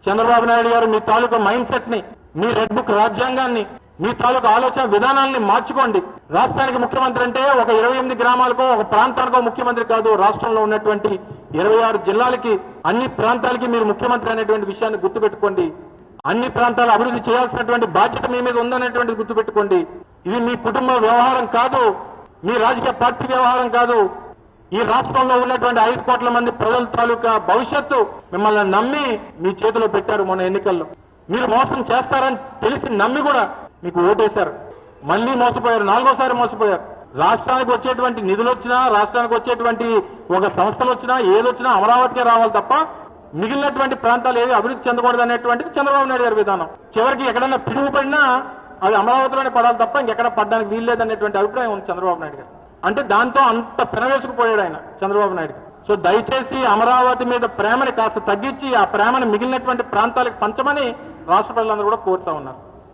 చంద్రబాబు నాయుడు గారు మీ తాలూకా mind set ని, మీ red book రాజ్యాంగాన్ని, మీ తాలూకా ఆలోచన విధానాన్ని మార్చుకోండి. రాష్ట్రానికి ముఖ్యమంత్రి అంటే ఒక 28 గ్రామాలకో ఒక ప్రాంతానికో ముఖ్యమంత్రి కాదు. రాష్ట్రంలో ఉన్నటువంటి 26 జిల్లాలకి, అన్ని ప్రాంతాలకి మీరు ముఖ్యమంత్రి అనేటువంటి విషయాన్ని గుర్తుపెట్టుకోండి. అన్ని ప్రాంతాలు అభివృద్ధి చేయాల్సినటువంటి బాధ్యత మీ మీద ఉందనేటువంటిది గుర్తుపెట్టుకోండి. ఇది మీ కుటుంబ వ్యవహారం కాదు, మీ రాజకీయ పార్టీ వ్యవహారం కాదు. ఈ రాష్ట్రంలో ఉన్నటువంటి 5 కోట్ల మంది ప్రజల తాలూకా భవిష్యత్తు మిమ్మల్ని నమ్మి మీ చేతిలో పెట్టారు. మొన్న ఎన్నికల్లో మీరు మోసం చేస్తారని తెలిసి నమ్మి కూడా మీకు ఓటేశారు. మళ్ళీ మోసపోయారు, 4వ సారి మోసపోయారు. రాష్ట్రానికి వచ్చేటువంటి నిధులు వచ్చినా, రాష్ట్రానికి వచ్చేటువంటి ఒక సంస్థలు వచ్చినా, ఏదొచ్చినా అమరావతికే రావాలి తప్ప మిగిలినటువంటి ప్రాంతాలు ఏది అభివృద్ధి చెందకూడదు అనేటువంటిది చంద్రబాబు నాయుడు గారి విధానం. చివరికి ఎక్కడైనా పిడుగు పడినా అది అమరావతిలోనే పడాలి తప్ప ఇంకెక్కడ పడడానికి వీల్లేదనేటువంటి అభిప్రాయం ఉంది చంద్రబాబు నాయుడు గారు. అంటే దాంతో అంత పెనవేసుకుపోయాడు ఆయన చంద్రబాబు నాయుడు గారు. సో దయచేసి అమరావతి మీద ప్రేమని కాస్త తగ్గించి ఆ ప్రేమను మిగిలినటువంటి ప్రాంతాలకు పంచమని రాష్ట్ర ప్రజలందరూ కూడా కోరుతా ఉన్నారు.